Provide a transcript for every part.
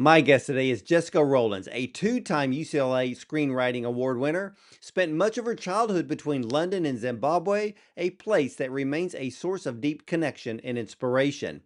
My guest today is Jessica Rowlands, a two-time UCLA Screenwriting Award winner, spent much of her childhood between London and Zimbabwe, a place that remains a source of deep connection and inspiration.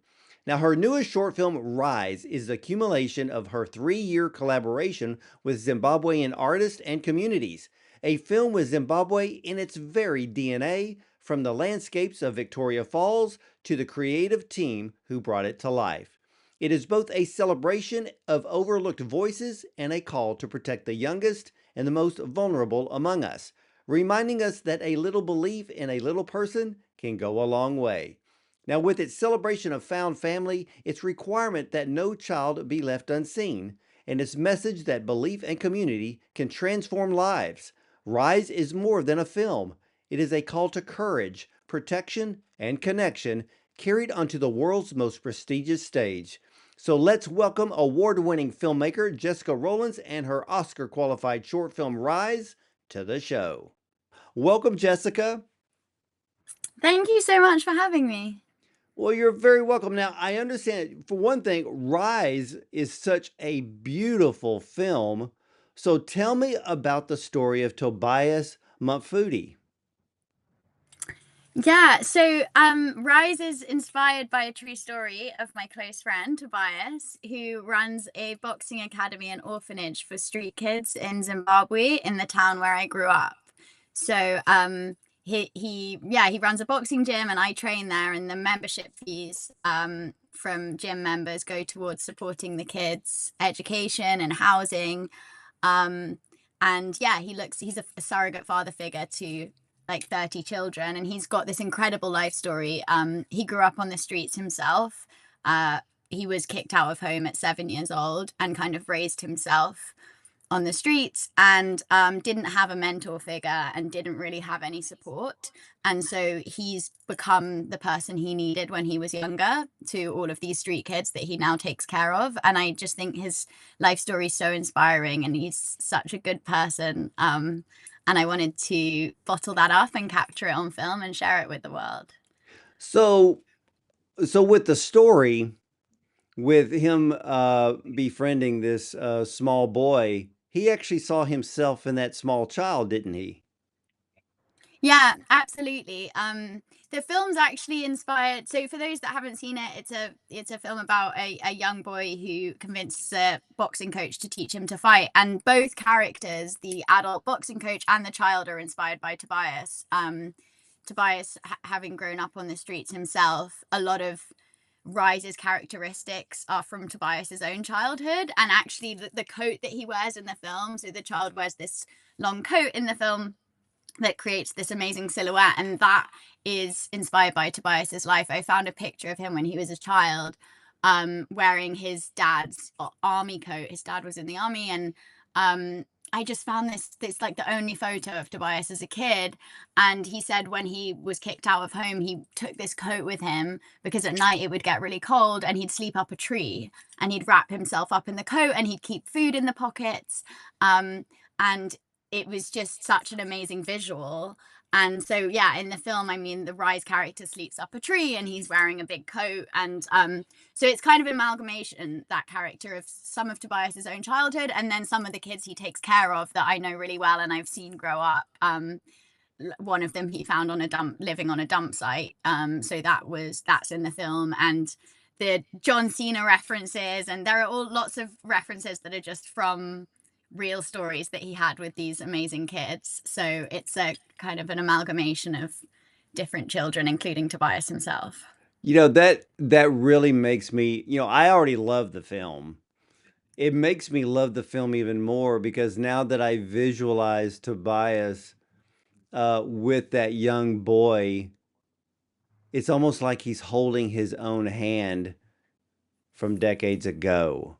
Now, her newest short film, Rise, is the accumulation of her three-year collaboration with Zimbabwean artists and communities, a film with Zimbabwe in its very DNA, from the landscapes of Victoria Falls to the creative team who brought it to life. It is both a celebration of overlooked voices and a call to protect the youngest and the most vulnerable among us, reminding us that a little belief in a little person can go a long way. Now, with its celebration of found family, its requirement that no child be left unseen, and its message that belief and community can transform lives, Rise is more than a film. It is a call to courage, protection, and connection carried onto the world's most prestigious stage. So let's welcome award-winning filmmaker Jessica Rowlands and her Oscar-qualified short film Rise to the show. Welcome, Jessica. Thank you so much for having me. Well, you're very welcome. Now, I understand, for one thing, Rise is such a beautiful film. So tell me about the story of Tobias Mumfudi. Rise is inspired by a true story of my close friend Tobias, who runs a boxing academy and orphanage for street kids in Zimbabwe in the town where I grew up. So he runs a boxing gym and I train there, and the membership fees from gym members go towards supporting the kids' education and housing. Um, he's a surrogate father figure to like 30 children, and he's got this incredible life story. He grew up on the streets himself. He was kicked out of home at 7 years old and kind of raised himself on the streets, and didn't have a mentor figure and didn't really have any support. And so he's become the person he needed when he was younger to all of these street kids that he now takes care of. And I just think his life story is so inspiring, and he's such a good person. And I wanted to bottle that up and capture it on film and share it with the world. So, so with the story, with him befriending this small boy, he actually saw himself in that small child, didn't he? Yeah, absolutely. The film's actually inspired. So for those that haven't seen it, it's a film about a young boy who convinces a boxing coach to teach him to fight. And both characters, the adult boxing coach and the child, are inspired by Tobias. Tobias, having grown up on the streets himself, a lot of Rise's characteristics are from Tobias's own childhood. And actually, the coat that he wears in the film, so the child wears this long coat in the film that creates this amazing silhouette, and that is inspired by Tobias's life. I found a picture of him when he was a child, wearing his dad's army coat. His dad was in the army, and I just found this like the only photo of Tobias as a kid. And he said when he was kicked out of home, he took this coat with him because at night it would get really cold, and he'd sleep up a tree, and he'd wrap himself up in the coat, and he'd keep food in the pockets. And it was just such an amazing visual. And so, yeah, in the film, I mean, the Rise character sleeps up a tree and he's wearing a big coat. And so it's kind of an amalgamation, that character, of some of Tobias's own childhood and then some of the kids he takes care of that I know really well and I've seen grow up. One of them he found on a dump, living on a dump site. So that's in the film. And the John Cena references, and there are all lots of references that are just from real stories that he had with these amazing kids. So it's a kind of an amalgamation of different children, including Tobias himself. That really makes me, I already love the film. It makes me love the film even more because now that I visualize Tobias with that young boy, it's almost like he's holding his own hand from decades ago.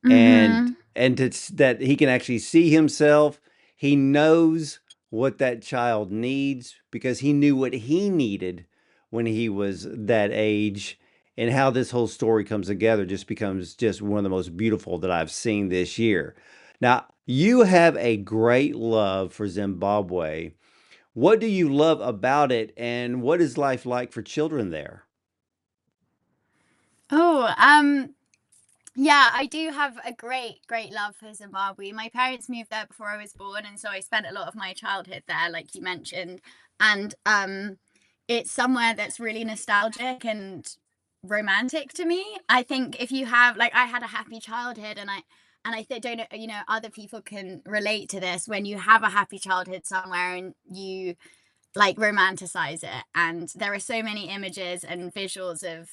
And Mm-hmm. that he can actually see himself. He knows what that child needs because he knew what he needed when he was that age. And how this whole story comes together just becomes just one of the most beautiful that I've seen this year. Now, you have a great love for Zimbabwe. What do you love about it, and what is life like for children there? Oh, Yeah, I do have a great love for Zimbabwe. My parents moved there before I was born, and so I spent a lot of my childhood there, like you mentioned. And it's somewhere that's really nostalgic and romantic to me. I think if you have, like, I had a happy childhood, don't know, other people can relate to this. When you have a happy childhood somewhere and you like romanticize it, and there are so many images and visuals of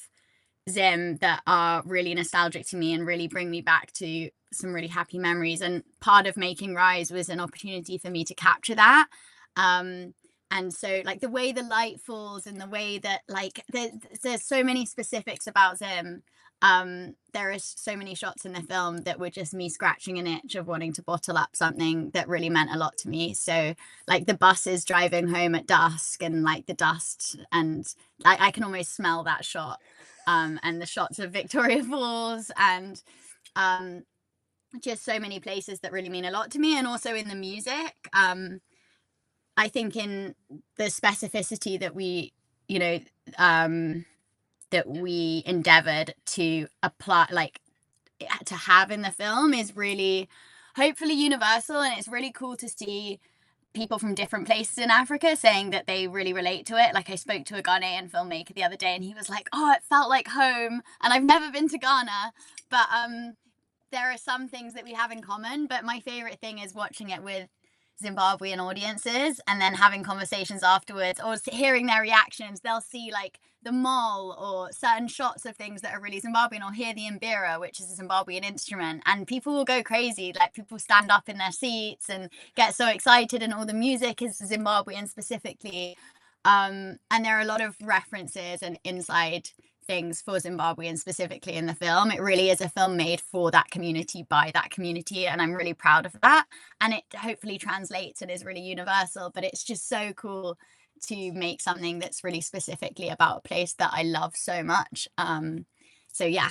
Zim that are really nostalgic to me and really bring me back to some really happy memories. And part of making Rise was an opportunity for me to capture that. Um, and so, like, the way the light falls and the way that, like, there's so many specifics about Zim. There is so many shots in the film that were just me scratching an itch of wanting to bottle up something that really meant a lot to me. So, like, the buses driving home at dusk and like the dust, and I can almost smell that shot, and the shots of Victoria Falls, and um, just so many places that really mean a lot to me. And also in the music, I think in the specificity that you know, um, we endeavored to apply, like, to have in the film is really hopefully universal. And it's really cool to see people from different places in Africa saying that they really relate to it. Like, I spoke to a Ghanaian filmmaker the other day, and he was like, "Oh, it felt like home." And I've never been to Ghana, but there are some things that we have in common. But my favorite thing is watching it with Zimbabwean audiences and then having conversations afterwards or hearing their reactions. They'll see like the mall or certain shots of things that are really Zimbabwean, or hear the mbira, which is a Zimbabwean instrument, and people will go crazy. Like, people stand up in their seats and get so excited, and all the music is Zimbabwean specifically. And there are a lot of references and inside things for Zimbabwean specifically in the film. It really is a film made for that community by that community, and I'm really proud of that. And it hopefully translates and is really universal, but it's just so cool to make something that's really specifically about a place that I love so much. So yeah.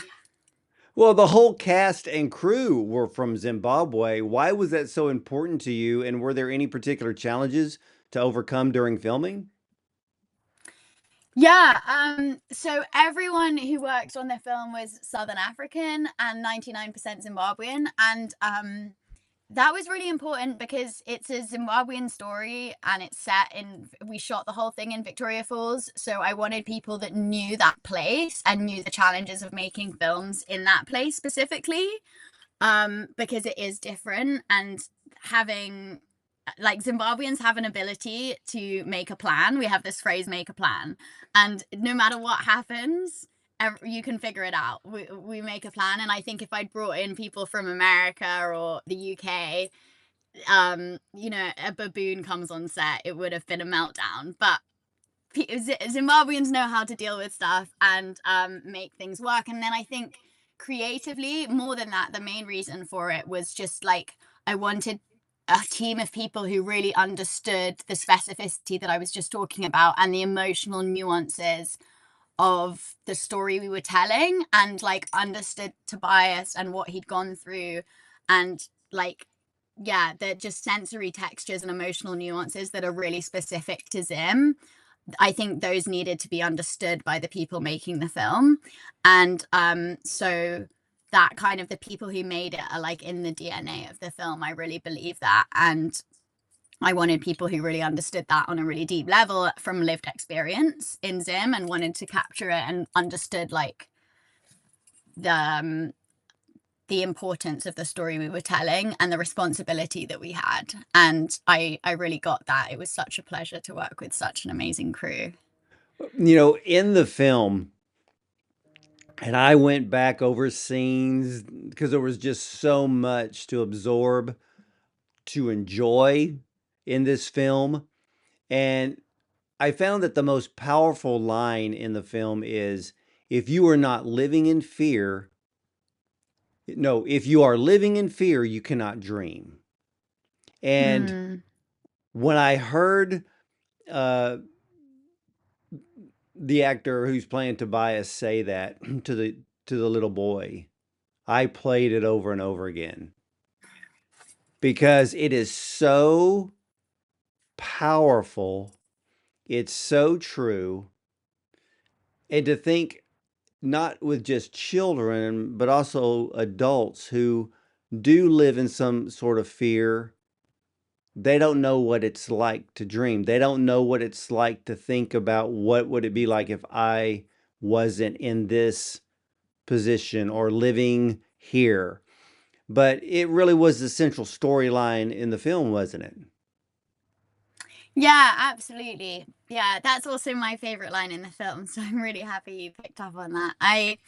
Well, the whole cast and crew were from Zimbabwe. Why was that so important to you? And were there any particular challenges to overcome during filming? Yeah, so everyone who works on the film was Southern African and 99% Zimbabwean. And that was really important because it's a Zimbabwean story, and it's set in, we shot the whole thing in Victoria Falls. So I wanted people that knew that place and knew the challenges of making films in that place specifically, because it is different. And having, like, Zimbabweans have an ability to make a plan. We have this phrase, make a plan. And no matter what happens, you can figure it out. We make a plan. And I think if I'd brought in people from America or the UK, a baboon comes on set, it would have been a meltdown. But Zimbabweans know how to deal with stuff and make things work. And then I think creatively, more than that, the main reason for it was just like I wanted a team of people who really understood the specificity that I was just talking about and the emotional nuances of the story we were telling, and like understood Tobias and what he'd gone through, and like, yeah, the just sensory textures and emotional nuances that are really specific to Zim. I think those needed to be understood by the people making the film. And so that kind of, the people who made it are like in the DNA of the film. I really believe that. And I wanted people who really understood that on a really deep level from lived experience in Zim, and wanted to capture it and understood like the the importance of the story we were telling and the responsibility that we had. And I really got that. It was such a pleasure to work with such an amazing crew. In the film, and I went back over scenes because there was just so much to absorb, to enjoy in this film. And I found that the most powerful line in the film is, if you are not living in fear, no, if you are living in fear, you cannot dream. And Mm. when I heard uh, the actor who's playing Tobias say that to the little boy, I played it over and over again because it is so powerful. It's so true. And to think not with just children, but also adults who do live in some sort of fear. They don't know what it's like to dream. They don't know what it's like to think about what would it be like if I wasn't in this position or living here. But it really was the central storyline in the film, wasn't it? Yeah, absolutely. Yeah, that's also my favorite line in the film, so I'm really happy you picked up on that. I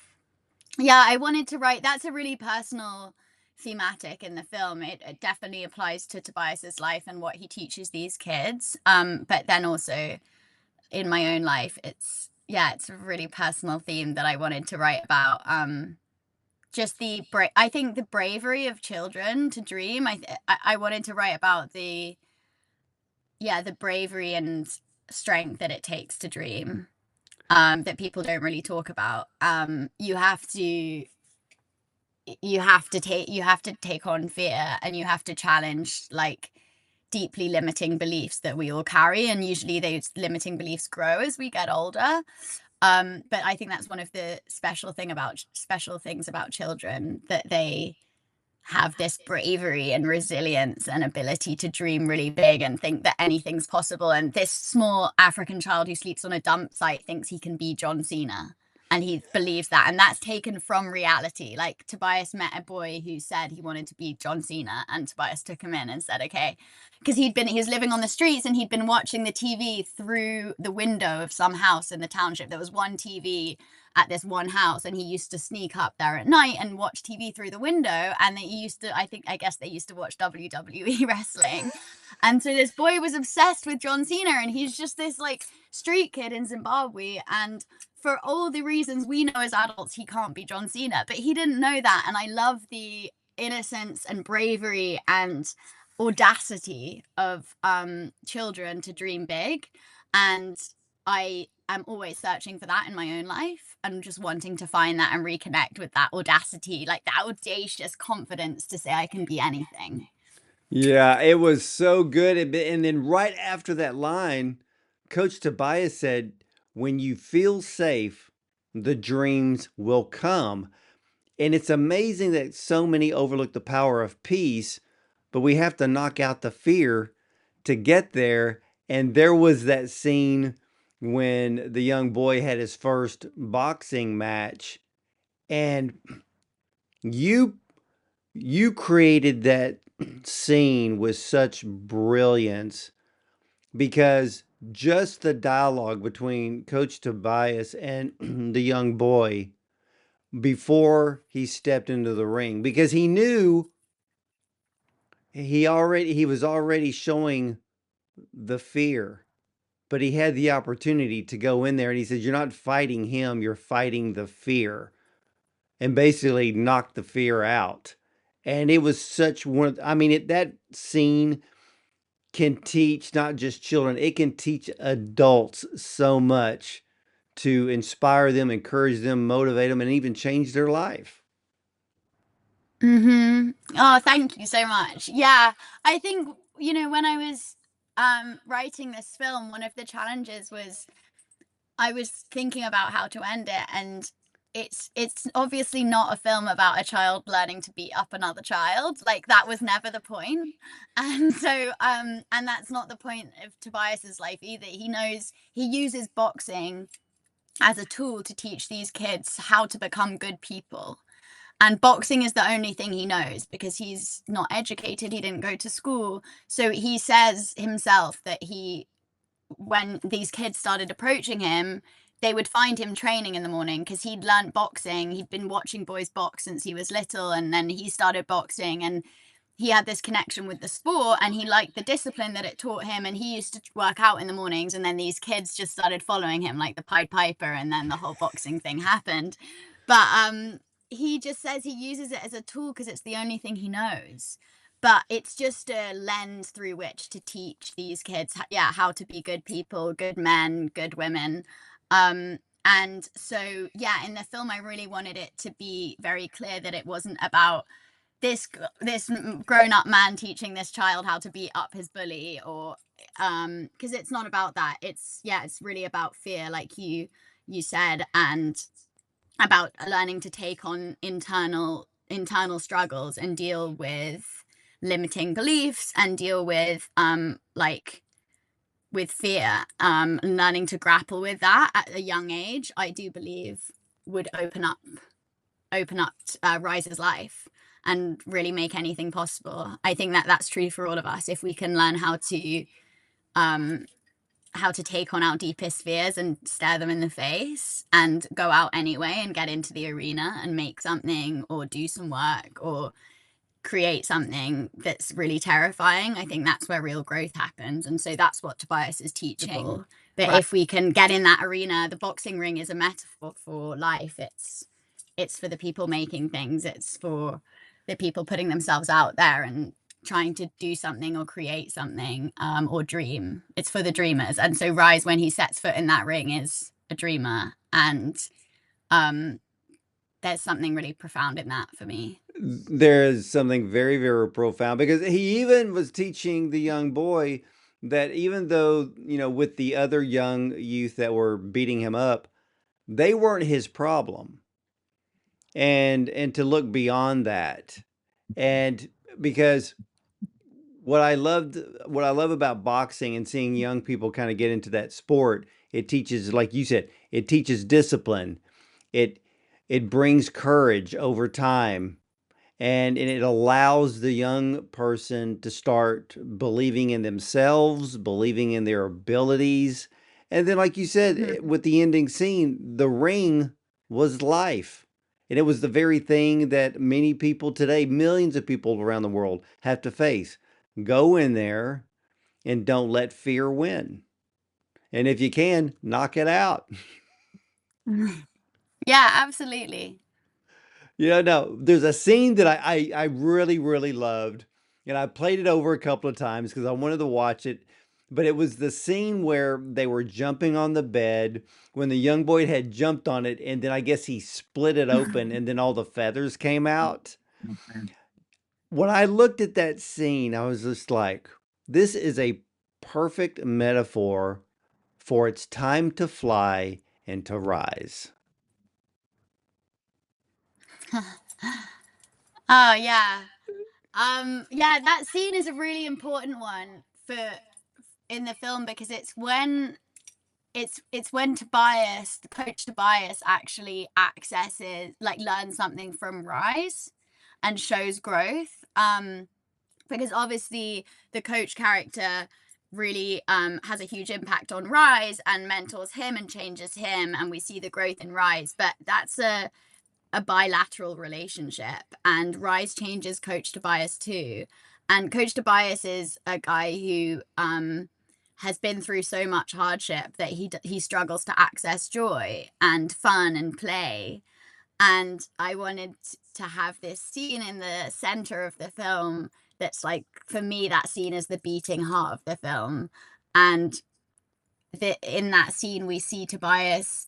wanted to write that's a really personal thematic in the film. It definitely applies to Tobias's life and what he teaches these kids. But then also in my own life, it's a really personal theme that I wanted to write about. Just I think the bravery of children to dream. I wanted to write about the bravery and strength that it takes to dream, that people don't really talk about. You have to take on fear, and you have to challenge like deeply limiting beliefs that we all carry, and usually those limiting beliefs grow as we get older. But I think that's one of the special things about children, that they have this bravery and resilience and ability to dream really big and think that anything's possible. And this small African child who sleeps on a dump site thinks he can be John Cena. And he believes that. And that's taken from reality. Like Tobias met a boy who said he wanted to be John Cena, and Tobias took him in and said, okay. Because he was living on the streets, and he'd been watching the TV through the window of some house in the township. There was one TV at this one house, and he used to sneak up there at night and watch TV through the window. And I guess they used to watch WWE wrestling. And so this boy was obsessed with John Cena, and he's just this like street kid in Zimbabwe. And for all the reasons we know as adults, he can't be John Cena, but he didn't know that. And I love the innocence and bravery and audacity of children to dream big. And I am always searching for that in my own life, and just wanting to find that and reconnect with that audacity, like that audacious confidence to say I can be anything. Yeah, it was so good. And then right after that line, Coach Tobias said, "When you feel safe, the dreams will come." And it's amazing that so many overlook the power of peace, but we have to knock out the fear to get there. And there was that scene when the young boy had his first boxing match, and you you created that scene with such brilliance, because just the dialogue between Coach Tobias and the young boy before he stepped into the ring, because he knew he was already showing the fear, but he had the opportunity to go in there, and he said, "You're not fighting him, you're fighting the fear," and basically knocked the fear out. And it was such one. I mean, that scene can teach not just children; it can teach adults so much to inspire them, encourage them, motivate them, and even change their life. Oh, thank you so much. Yeah, I think, when I was writing this film, one of the challenges was I was thinking about how to end it, and it's obviously not a film about a child learning to beat up another child. Like that was never the point. And so and that's not the point of Tobias's life either. He uses boxing as a tool to teach these kids how to become good people. And boxing is the only thing he knows, because he's not educated, he didn't go to school. So he says himself that when these kids started approaching him, they would find him training in the morning, because he'd learned boxing. He'd been watching boys box since he was little, and then he started boxing, and he had this connection with the sport, and he liked the discipline that it taught him, and he used to work out in the mornings. And then these kids just started following him like the Pied Piper, and then the whole boxing thing happened. But he just says he uses it as a tool because it's the only thing he knows. But it's just a lens through which to teach these kids, yeah, how to be good people, good men, good women. And so, yeah, in the film, I really wanted it to be very clear that it wasn't about this grown-up man teaching this child how to beat up his bully, or because it's not about that. It's really about fear, like you said. And about learning to take on internal struggles and deal with limiting beliefs and deal with like with fear, and learning to grapple with that at a young age, I do believe would open up Rise's life and really make anything possible. I think that that's true for all of us if we can learn um, how to take on our deepest fears and stare them in the face and go out anyway and get into the arena and make something or do some work or create something that's really terrifying. I think that's where real growth happens. And so that's what Tobias is teaching. But if we can get in that arena, the boxing ring is a metaphor for life. It's for the people making things. It's for the people putting themselves out there and trying to do something or create something, or dream. It's for the dreamers. And so Rise, when he sets foot in that ring, is a dreamer. And there's something really profound in that for me. There is something very, very profound, because he even was teaching the young boy that even though, with the other young youth that were beating him up, they weren't his problem. And to look beyond that. And because what I love about boxing and seeing young people kind of get into that sport, it teaches, like you said, it teaches discipline. It it brings courage over time, and it allows the young person to start believing in themselves, believing in their abilities. And then, like you said, Mhm. with the ending scene, the ring was life. And it was the very thing that many people today, millions of people around the world, have to face. Go in there and don't let fear win. And if you can, knock it out. Yeah, absolutely. No, there's a scene that I really, really loved, and I played it over a couple of times because I wanted to watch it. But it was the scene where they were jumping on the bed when the young boy had jumped on it, and then I guess he split it open, and then all the feathers came out. When I looked at that scene, I was just like, this is a perfect metaphor for it's time to fly and to rise. Oh yeah. Yeah, that scene is a really important one for in the film because it's when Tobias, the coach Tobias, actually accesses, like, learns something from Rise and shows growth. Because obviously the coach character really has a huge impact on Rise and mentors him and changes him, and we see the growth in Rise. But that's a bilateral relationship, and Rise changes Coach Tobias too. And Coach Tobias is a guy who has been through so much hardship that he struggles to access joy and fun and play. And I wanted to have this scene in the center of the film that's like, for me, that scene is the beating heart of the film. And in that scene, we see Tobias,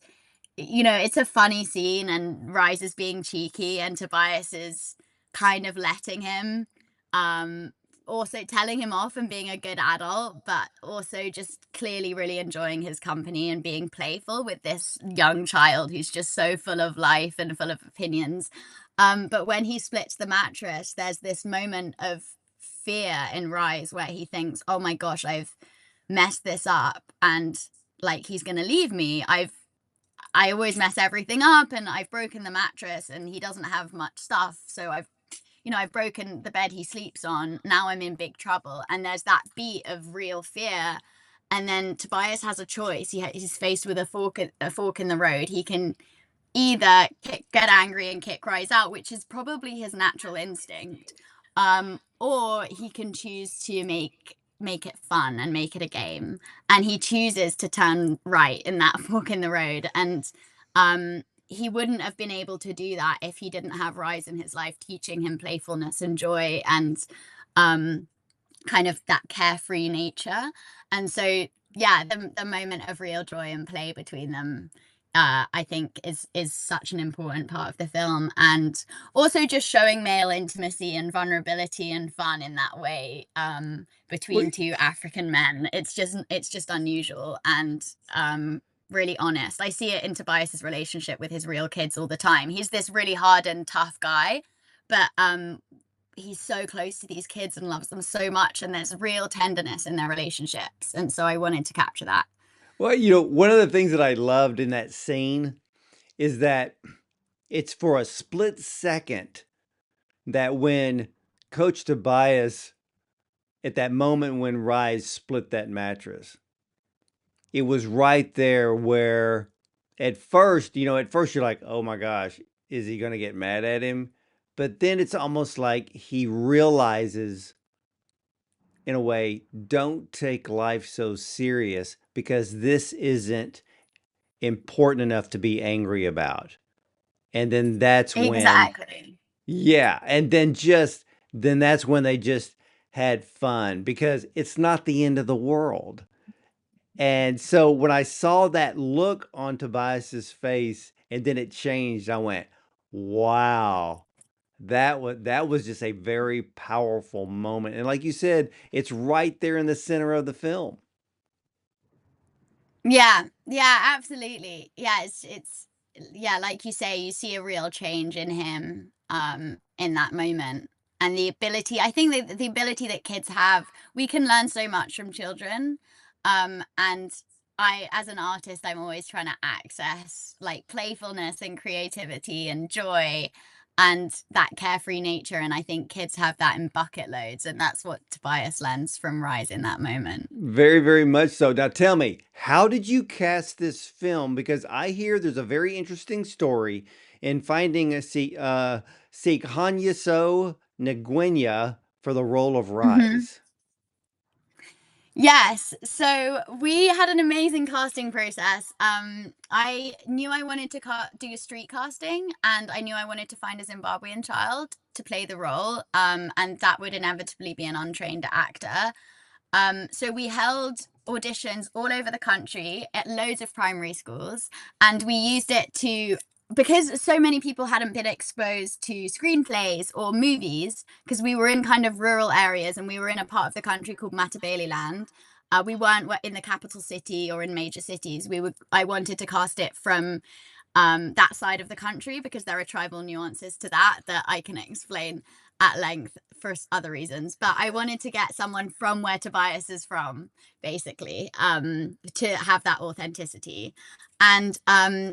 it's a funny scene, and Rise is being cheeky, and Tobias is kind of letting him, um, also telling him off and being a good adult, but also just clearly really enjoying his company and being playful with this young child who's just so full of life and full of opinions. But when he splits the mattress, there's this moment of fear in Rise where he thinks, "Oh my gosh, I've messed this up," and like he's gonna leave me. I always mess everything up and I've broken the mattress and he doesn't have much stuff. So I've broken the bed he sleeps on. Now I'm in big trouble. And there's that beat of real fear. And then Tobias has a choice. He's faced with a fork in the road. He can either get angry and kick Rise out, which is probably his natural instinct, or he can choose to make it fun and make it a game. And he chooses to turn right in that fork in the road. And he wouldn't have been able to do that if he didn't have Rise in his life teaching him playfulness and joy and um, kind of that carefree nature. And so, yeah, the moment of real joy and play between them, I think is such an important part of the film, and also just showing male intimacy and vulnerability and fun in that way, Well, between two African men. It's just unusual, and really honest. I see it in Tobias's relationship with his real kids all the time. He's this really hard and tough guy, but he's so close to these kids and loves them so much, and there's real tenderness in their relationships. And so I wanted to capture that. Well, one of the things that I loved in that scene is that it's for a split second that when Coach Tobias, at that moment when Rise split that mattress, it was right there where at first you're like, oh my gosh, is he going to get mad at him? But then it's almost like he realizes, in a way, don't take life so serious because this isn't important enough to be angry about. And then that's when, Exactly. yeah, and then that's when they just had fun because it's not the end of the world. And so when I saw that look on Tobias's face and then it changed, I went, wow. That was just a very powerful moment. And like you said, it's right there in the center of the film. Yeah, yeah, absolutely. Yeah, it's yeah, like you say, you see a real change in him in that moment. And the ability, I think that the ability that kids have, we can learn so much from children. And I, as an artist, I'm always trying to access like playfulness and creativity and joy and that carefree nature. And I think kids have that in bucket loads, and that's what Tobias learns from Rise in that moment. Very, very much so. Now tell me, how did you cast this film? Because I hear there's a very interesting story in finding Sikhanyaso Nguyen for the role of Mhm. Rise. Yes. So we had an amazing casting process. I knew I wanted to do street casting, and I knew I wanted to find a Zimbabwean child to play the role. And that would inevitably be an untrained actor. So we held auditions all over the country at loads of primary schools, and we used it to, because so many people hadn't been exposed to screenplays or movies, because we were in kind of rural areas and we were in a part of the country called Matabeleland. We weren't in the capital city or in major cities. I wanted to cast it from that side of the country because there are tribal nuances to that I can explain at length for other reasons. But I wanted to get someone from where Tobias is from, basically, to have that authenticity. And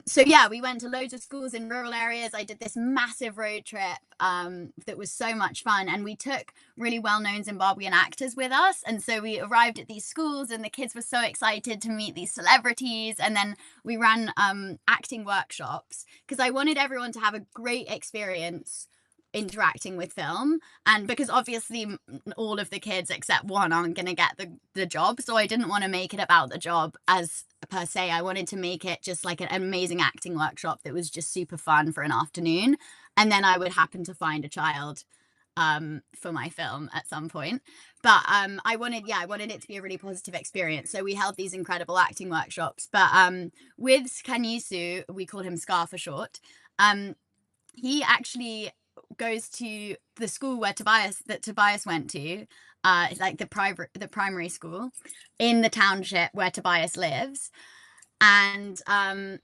so, yeah, we went to loads of schools in rural areas. I did this massive road trip that was so much fun. And we took really well-known Zimbabwean actors with us. And so we arrived at these schools and the kids were so excited to meet these celebrities. And then we ran acting workshops because I wanted everyone to have a great experience interacting with film, and because obviously all of the kids except one aren't going to get the job, so I didn't want to make it about the job as per se. I wanted to make it just like an amazing acting workshop that was just super fun for an afternoon, and then I would happen to find a child for my film at some point. But I wanted it to be a really positive experience, so we held these incredible acting workshops. But with Kanyisu, we call him Scar for short, he actually goes to the school where Tobias went to, like the primary school in the township where Tobias lives. And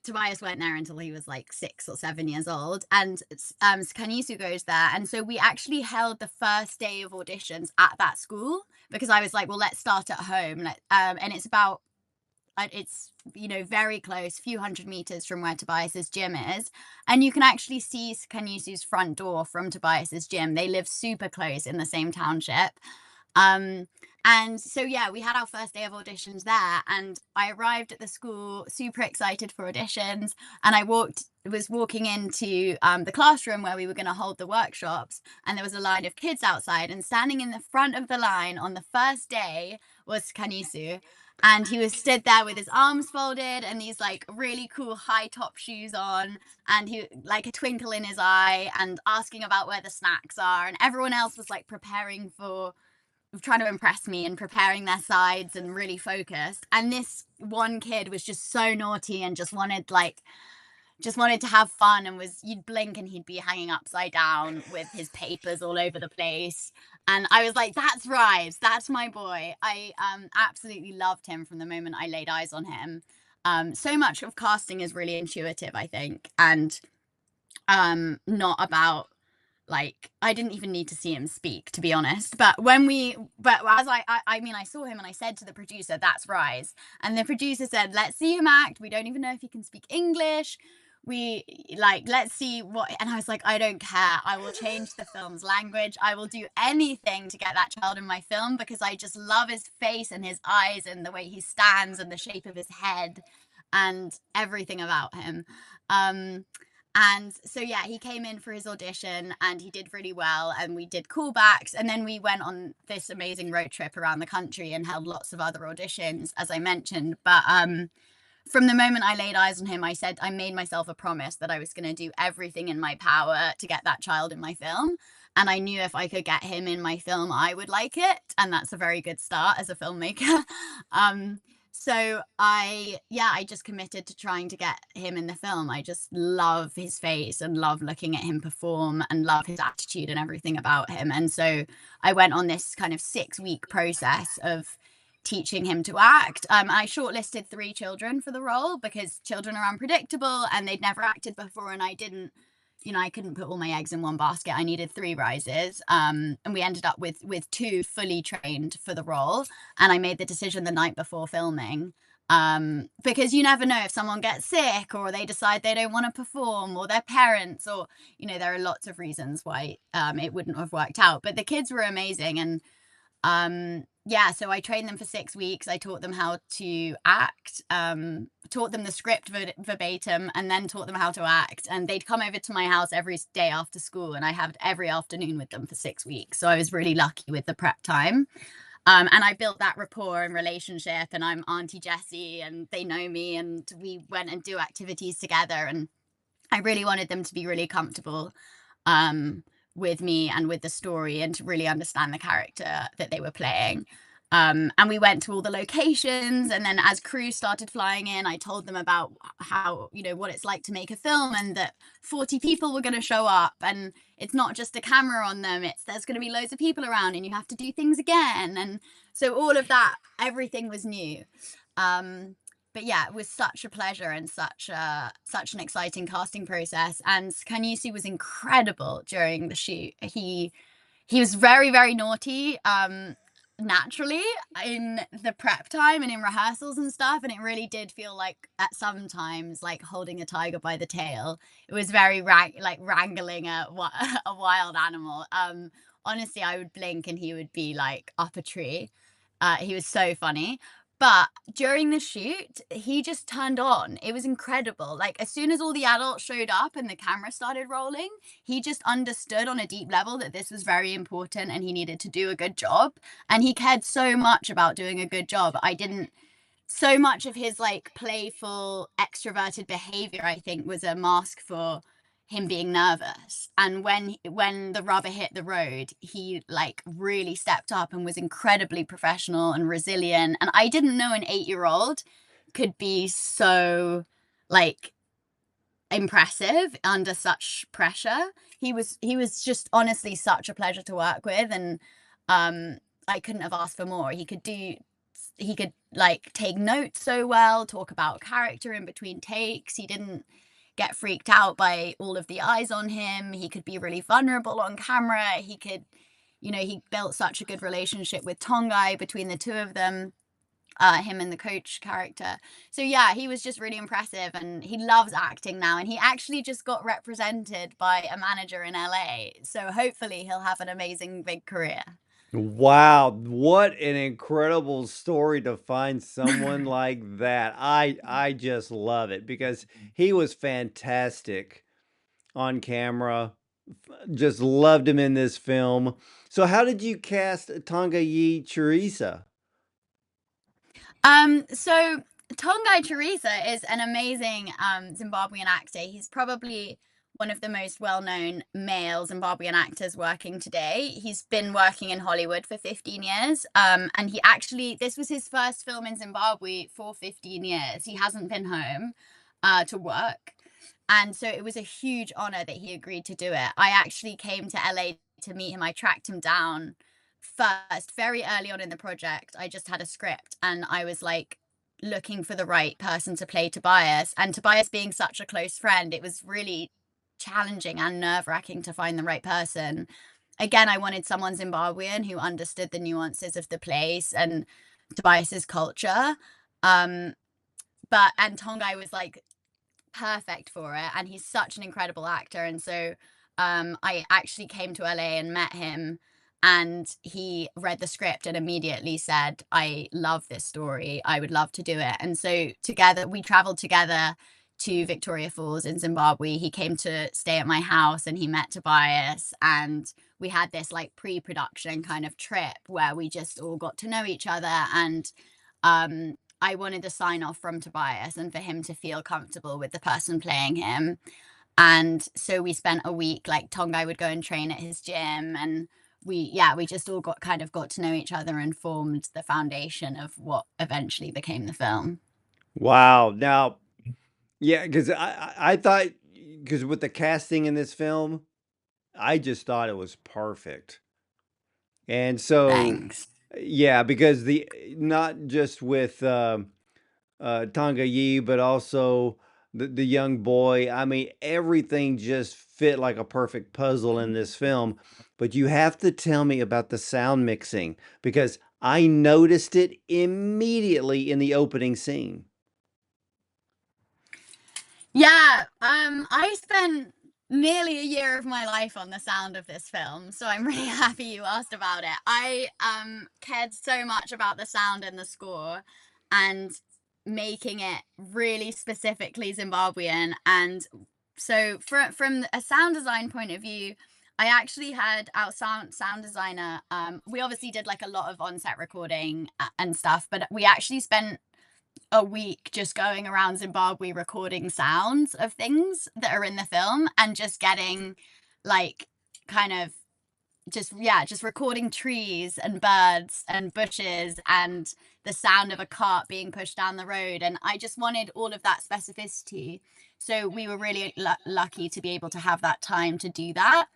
Tobias went there until he was like 6 or 7 years old, and Kanisu goes there. And so we actually held the first day of auditions at that school because I was like, well, let's start at home. And it's very close, few hundred meters from where Tobias's gym is, and you can actually see Kanyusu's front door from Tobias's gym. They live super close in the same township. um and so, yeah, we had our first day of auditions there, and I arrived at the school super excited for auditions, and I was walking into the classroom where we were going to hold the workshops, and there was a line of kids outside, and standing in the front of the line on the first day was Kanisu. And he was stood there with his arms folded and these like really cool high top shoes on, and he like a twinkle in his eye and asking about where the snacks are, and everyone else was like preparing for trying to impress me and preparing their sides and really focused, and this one kid was just so naughty and just wanted to have fun, and you'd blink and he'd be hanging upside down with his papers all over the place. And I was like, that's Rise, that's my boy. I absolutely loved him from the moment I laid eyes on him. So much of casting is really intuitive, I think, and not about, like, I didn't even need to see him speak, to be honest. But as I mean, I saw him and I said to the producer, "That's Rise," and the producer said, "Let's see him act. We don't even know if he can speak English. We let's see what." And I was like, "I don't care. I will change the film's language. I will do anything to get that child in my film because I just love his face and his eyes and the way he stands and the shape of his head and everything about him." Um, and so, yeah, he came in for his audition and he did really well. And we did callbacks. And then we went on this amazing road trip around the country and held lots of other auditions, as I mentioned. But from the moment I laid eyes on him, I made myself a promise that I was going to do everything in my power to get that child in my film. And I knew if I could get him in my film, I would like it. And that's a very good start as a filmmaker. So I just committed to trying to get him in the film. I just love his face and love looking at him perform and love his attitude and everything about him. And so I went on this kind of 6-week process of teaching him to act. I shortlisted 3 children for the role because children are unpredictable and they'd never acted before, and I couldn't put all my eggs in one basket. I needed 3 rises. And we ended up with 2 fully trained for the role. And I made the decision the night before filming. Because you never know if someone gets sick or they decide they don't want to perform or their parents, or, there are lots of reasons why it wouldn't have worked out. But the kids were amazing. And yeah, so I trained them for 6 weeks. I taught them how to act, taught them the script verbatim, and then taught them how to act. And they'd come over to my house every day after school, and I had every afternoon with them for 6 weeks. So I was really lucky with the prep time. And I built that rapport and relationship, and I'm Auntie Jessie, and they know me, and we went and do activities together. And I really wanted them to be really comfortable with me and with the story, and to really understand the character that they were playing. And we went to all the locations, and then as crews started flying in, I told them about how, what it's like to make a film, and that 40 people were going to show up, and it's not just a camera on them, there's going to be loads of people around, and you have to do things again. And so all of that, everything was new. But yeah, it was such a pleasure and such an exciting casting process. And Kanyusi was incredible during the shoot. He was very, very naughty, naturally, in the prep time and in rehearsals and stuff. And it really did feel like at some times like holding a tiger by the tail. It was very like wrangling a wild animal. Honestly, I would blink and he would be like up a tree. He was so funny. But during the shoot, he just turned on. It was incredible. Like, as soon as all the adults showed up and the camera started rolling, he just understood on a deep level that this was very important and he needed to do a good job. And he cared so much about doing a good job. So much of his like playful, extroverted behavior, I think, was a mask for him being nervous. And when the rubber hit the road, he like really stepped up and was incredibly professional and resilient. And I didn't know an 8-year-old could be so like impressive under such pressure. He was just honestly such a pleasure to work with. And I couldn't have asked for more. He could like take notes so well, talk about character in between takes. He didn't get freaked out by all of the eyes on him. He could be really vulnerable on camera. He built such a good relationship with Tongai between the two of them, him and the coach character. So yeah, he was just really impressive, and he loves acting now, and he actually just got represented by a manager in LA. So hopefully he'll have an amazing big career. Wow, what an incredible story to find someone like that. I just love it because he was fantastic on camera. Just loved him in this film. So how did you cast Tonga Teresa? So Tongai Teresa is an amazing Zimbabwean actor. He's probably one of the most well-known male Zimbabwean actors working today. He's been working in Hollywood for 15 years. And this was his first film in Zimbabwe for 15 years. He hasn't been home to work. And so it was a huge honor that he agreed to do it. I actually came to LA to meet him. I tracked him down first, very early on in the project. I just had a script and I was like, looking for the right person to play Tobias, and Tobias being such a close friend, it was really challenging and nerve-wracking to find the right person. Again, I wanted someone Zimbabwean who understood the nuances of the place and Tobias's culture. Um, and Tongai was like perfect for it, and he's such an incredible actor. And so I actually came to LA and met him, and he read the script and immediately said, I love this story, I would love to do it. And so together we traveled together to Victoria Falls in Zimbabwe. He came to stay at my house and he met Tobias, and we had this like pre-production kind of trip where we just all got to know each other. And I wanted a sign off from Tobias and for him to feel comfortable with the person playing him. And so we spent a week, like Tongai would go and train at his gym, and we just all got to know each other and formed the foundation of what eventually became the film. Wow. Now, yeah, because I thought, because with the casting in this film, I just thought it was perfect. And so, Thanks. yeah, because the not just with Tonga Yi, but also the young boy. I mean, everything just fit like a perfect puzzle in this film. But you have to tell me about the sound mixing because I noticed it immediately in the opening scene. Yeah, I spent nearly a year of my life on the sound of this film, so I'm really happy you asked about it. I cared so much about the sound and the score and making it really specifically Zimbabwean. And so from a sound design point of view, I actually had our sound designer. We obviously did like a lot of on-set recording and stuff, but we actually spent a week just going around Zimbabwe recording sounds of things that are in the film and just getting like kind of just recording trees and birds and bushes and the sound of a cart being pushed down the road. And I just wanted all of that specificity. So we were really lucky to be able to have that time to do that.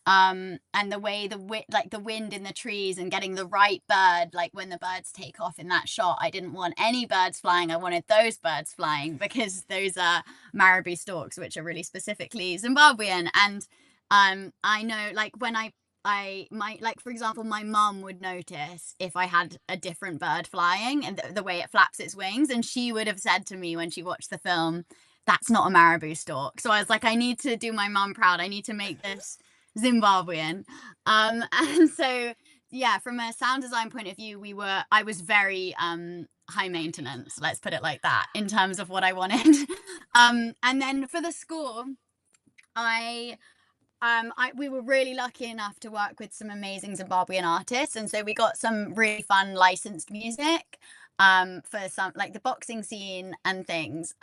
And the way the wind in the trees and getting the right bird, like when the birds take off in that shot, I didn't want any birds flying, I wanted those birds flying because those are marabou storks, which are really specifically Zimbabwean. And I know like when I might like, for example, my mum would notice if I had a different bird flying and the way it flaps its wings, and she would have said to me when she watched the film, that's not a marabou stork. So I was like, I need to do my mum proud, I need to make this Zimbabwean. And so yeah, from a sound design point of view, I was very high maintenance, let's put it like that, in terms of what I wanted. And then for the score, I we were really lucky enough to work with some amazing Zimbabwean artists, and so we got some really fun licensed music for some like the boxing scene and things.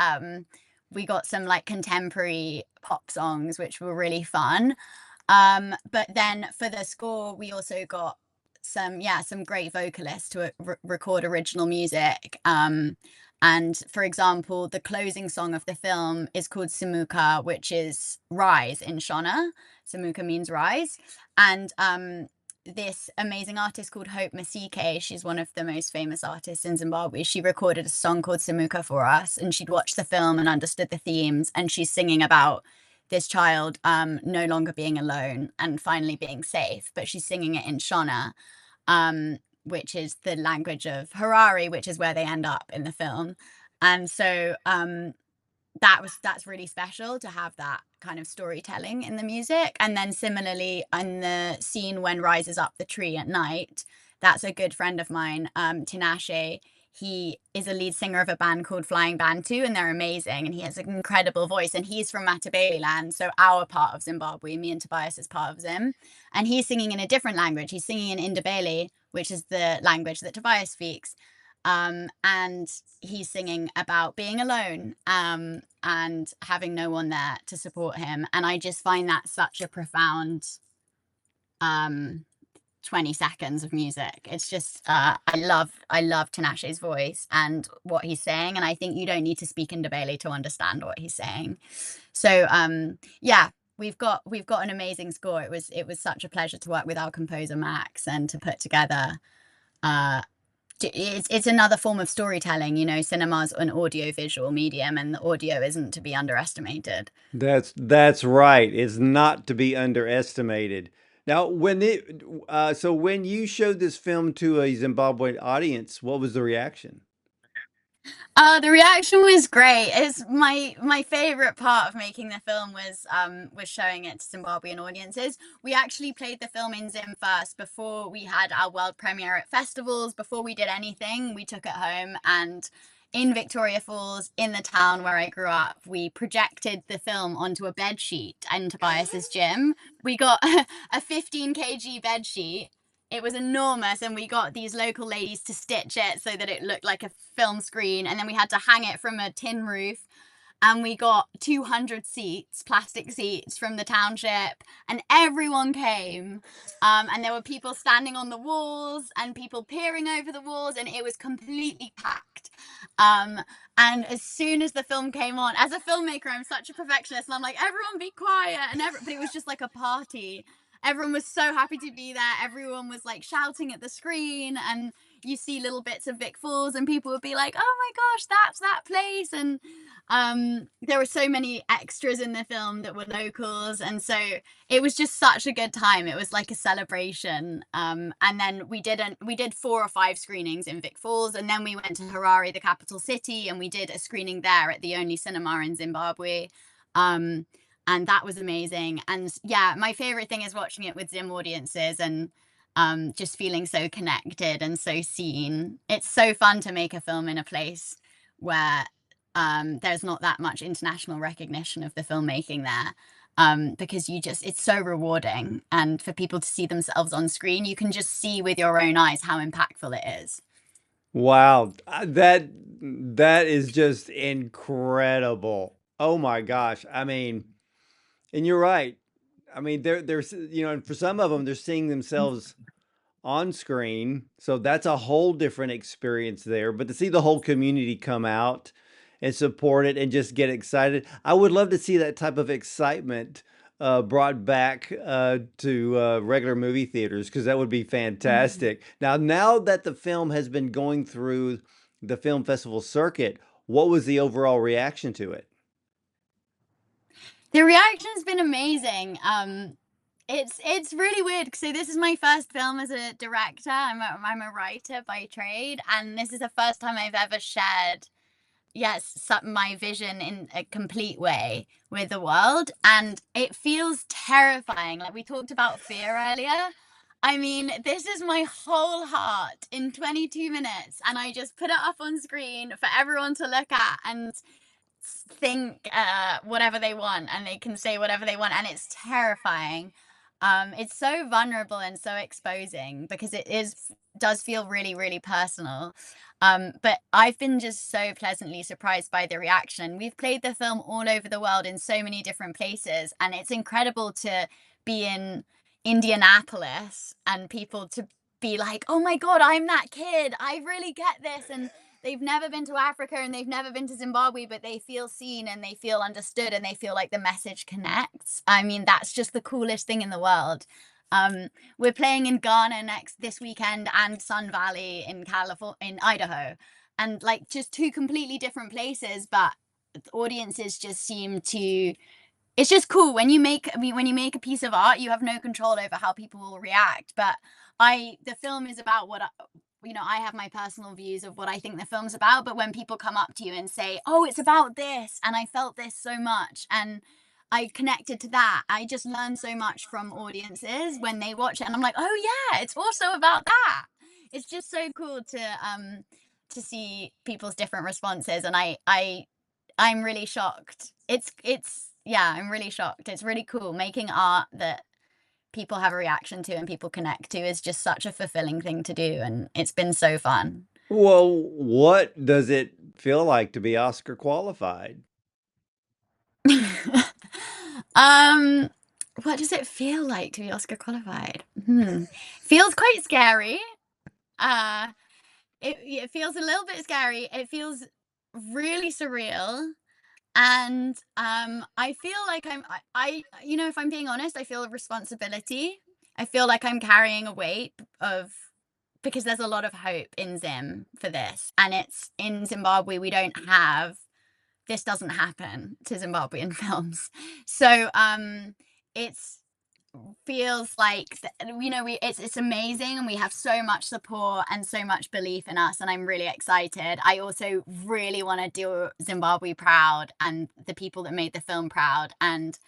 We got some like contemporary pop songs which were really fun. But then for the score, we also got some great vocalists to record original music. And for example, the closing song of the film is called Simuka, which is rise in Shona. Simuka means rise. And this amazing artist called Hope Masike, she's one of the most famous artists in Zimbabwe. She recorded a song called Simuka for us, and she'd watched the film and understood the themes, and she's singing about this child no longer being alone and finally being safe, but she's singing it in Shona, which is the language of Harare, which is where they end up in the film. And so that's really special to have that kind of storytelling in the music. And then similarly in the scene when rises up the tree at night, that's a good friend of mine, Tinashe. He is a lead singer of a band called Flying Bantu, and they're amazing, and he has an incredible voice, and he's from Matabeleland, so our part of Zimbabwe, me and Tobias is part of Zim, and he's singing in a different language. He's singing in Indabele, which is the language that Tobias speaks. And he's singing about being alone and having no one there to support him. And I just find that such a profound um, 20 seconds of music. It's just I love Tinashe's voice and what he's saying, and I think you don't need to speak Indabele to understand what he's saying. So yeah, we've got an amazing score. It was such a pleasure to work with our composer Max and to put together uh it's another form of storytelling. You know, cinema's an audio visual medium, and the audio isn't to be underestimated. That's right. It's not to be underestimated. Now, so when you showed this film to a Zimbabwean audience, what was the reaction? The reaction was great. It's my favorite part of making the film was showing it to Zimbabwean audiences. We actually played the film in Zim first before we had our world premiere at festivals. Before we did anything, we took it home, and in Victoria Falls, in the town where I grew up, we projected the film onto a bed sheet in Tobias's gym. We got a 15 kg bed sheet. It was enormous, and we got these local ladies to stitch it so that it looked like a film screen, and then we had to hang it from a tin roof, and we got 200 seats, plastic seats from the township, and everyone came. And there were people standing on the walls and people peering over the walls, and it was completely packed. um, and as soon as the film came on, as a filmmaker, I'm such a perfectionist, and I'm like, everyone be quiet, but it was just like a party. Everyone was so happy to be there. Everyone was like shouting at the screen, and you see little bits of Vic Falls, and people would be like, "Oh my gosh, that's that place!" And there were so many extras in the film that were locals, and so it was just such a good time. It was like a celebration. And then we did 4 or 5 screenings in Vic Falls, and then we went to Harare, the capital city, and we did a screening there at the only cinema in Zimbabwe. Um, and that was amazing. And yeah, my favorite thing is watching it with Zim audiences, and just feeling so connected and so seen. It's so fun to make a film in a place where there's not that much international recognition of the filmmaking there. Because it's so rewarding, and for people to see themselves on screen, you can just see with your own eyes how impactful it is. Wow, that is just incredible. Oh my gosh. I mean, and you're right. I mean, there's and for some of them, they're seeing themselves on screen, so that's a whole different experience there. But to see the whole community come out and support it and just get excited, I would love to see that type of excitement brought back to regular movie theaters because that would be fantastic. Now that the film has been going through the film festival circuit, what was the overall reaction to it? The reaction's been amazing. It's really weird. So this is my first film as a director. I'm a writer by trade, and this is the first time I've ever shared, my vision in a complete way with the world, and it feels terrifying. Like we talked about fear earlier. I mean, this is my whole heart in 22 minutes, and I just put it up on screen for everyone to look at and think whatever they want, and they can say whatever they want, and it's terrifying. It's so vulnerable and so exposing because does feel really, really personal. But I've been just so pleasantly surprised by the reaction. We've played the film all over the world in so many different places, and it's incredible to be in Indianapolis and people to be like, "Oh my God, I'm that kid. I really get this." And they've never been to Africa and they've never been to Zimbabwe, but they feel seen and they feel understood and they feel like the message connects. I mean, that's just the coolest thing in the world. We're playing in Ghana this weekend, and Sun Valley in California, in Idaho, and like just 2 completely different places, but audiences just seem to. It's just cool when you make. I mean, when you make a piece of art, you have no control over how people will react. But the film is about I have my personal views of what I think the film's about, but when people come up to you and say, "Oh, it's about this," and I felt this so much, and I connected to that, I just learn so much from audiences when they watch it, and I'm like, "Oh yeah, it's also about that." It's just so cool to see people's different responses, and I'm really shocked. It's yeah, I'm really shocked. It's really cool making art that people have a reaction to and people connect to is just such a fulfilling thing to do, and it's been so fun. Well, what does it feel like to be Oscar qualified? um what does it feel like to be Oscar qualified? Feels quite scary. uh it feels a little bit scary. It feels really surreal. And I feel like if I'm being honest, I feel a responsibility. I feel like I'm carrying a weight of because there's a lot of hope in Zim for this. And it's in Zimbabwe, we don't have this doesn't happen to Zimbabwean films. So it's feels like it's amazing, and we have so much support and so much belief in us, and I'm really excited. I also really want to do Zimbabwe proud and the people that made the film proud, and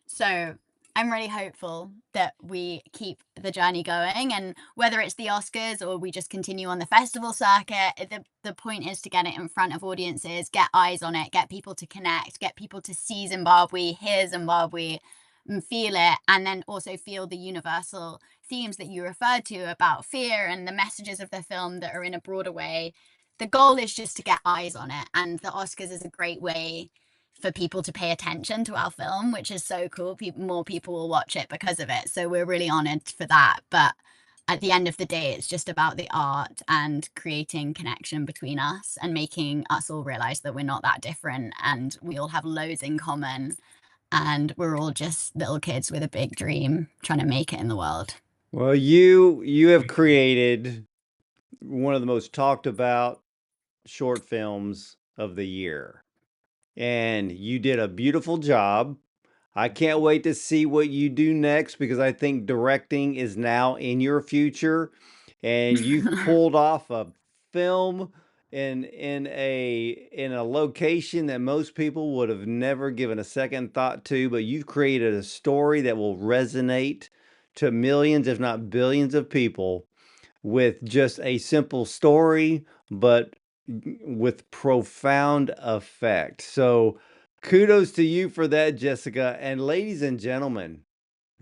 so I'm really hopeful that we keep the journey going, and whether it's the Oscars or we just continue on the festival circuit, the point is to get it in front of audiences, get eyes on it, get people to connect, get people to see Zimbabwe, hear Zimbabwe, and feel it, and then also feel the universal themes that you referred to about fear and the messages of the film that are in a broader way. The goal is just to get eyes on it, and the Oscars is a great way for people to pay attention to our film, which is so cool. More people will watch it because of it, so we're really honored for that. But at the end of the day, it's just about the art and creating connection between us and making us all realize that we're not that different and we all have loads in common, and we're all just little kids with a big dream trying to make it in the world. Well, you have created one of the most talked about short films of the year, and you did a beautiful job. I can't wait to see what you do next, because I think directing is now in your future, and you've pulled off a film in a location that most people would have never given a second thought to, but you've created a story that will resonate to millions, if not billions of people, with just a simple story, but with profound effect. So kudos to you for that, Jessica. And ladies and gentlemen,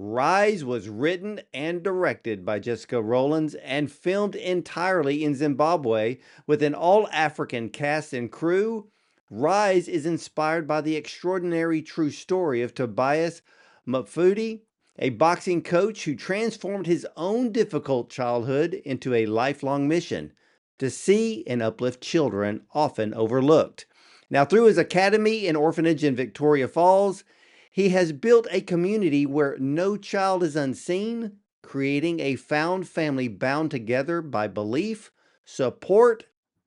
Rise was written and directed by Jessica Rowlands and filmed entirely in Zimbabwe with an all-African cast and crew. Rise is inspired by the extraordinary true story of Tobias Mufudi, a boxing coach who transformed his own difficult childhood into a lifelong mission to see and uplift children often overlooked. Now, through his academy and orphanage in Victoria Falls, he has built a community where no child is unseen, creating a found family bound together by belief, support,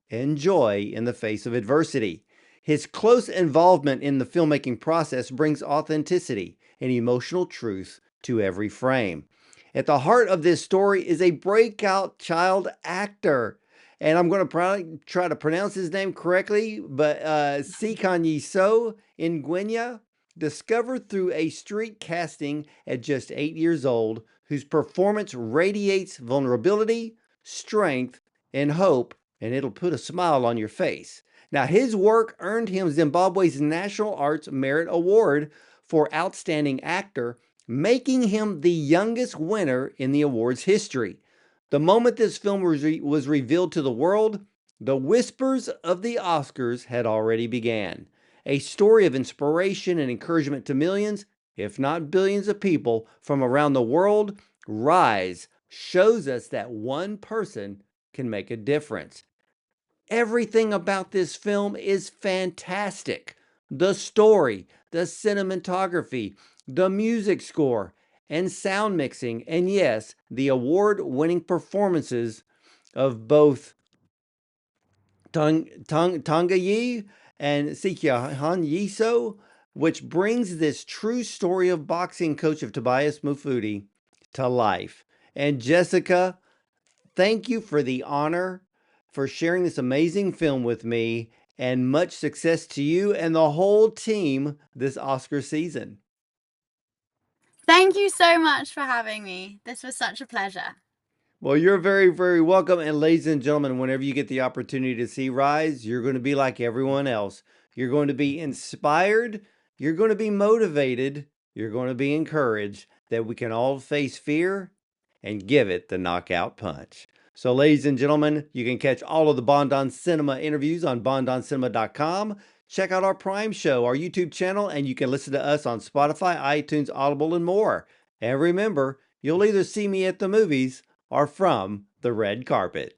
and joy in the face of adversity. His close involvement in the filmmaking process brings authenticity and emotional truth to every frame. At the heart of this story is a breakout child actor. And I'm going to try to pronounce his name correctly, but Sikanyiso Ngwenya, discovered through a street casting at just 8 years old, whose performance radiates vulnerability, strength, and hope, and it'll put a smile on your face. Now, his work earned him Zimbabwe's National Arts Merit Award for Outstanding Actor, making him the youngest winner in the award's history. The moment this film was revealed to the world, the whispers of the Oscars had already began. A story of inspiration and encouragement to millions, if not billions of people from around the world, Rise shows us that one person can make a difference. Everything about this film is fantastic. The story, the cinematography, the music score, and sound mixing, and yes, the award-winning performances of both Tangayi and Sikyahan Yiso, which brings this true story of boxing coach of Tobias Mufudi to life. And Jessica, thank you for the honor for sharing this amazing film with me, and much success to you and the whole team this Oscar season. Thank you so much for having me. This was such a pleasure. Well, you're very, very welcome. And ladies and gentlemen, whenever you get the opportunity to see Rise, you're going to be like everyone else. You're going to be inspired. You're going to be motivated. You're going to be encouraged that we can all face fear and give it the knockout punch. So, ladies and gentlemen, you can catch all of the Bondon Cinema interviews on bondoncinema.com. Check out our Prime show, our YouTube channel, and you can listen to us on Spotify, iTunes, Audible, and more. And remember, you'll either see me at the movies or from the red carpet.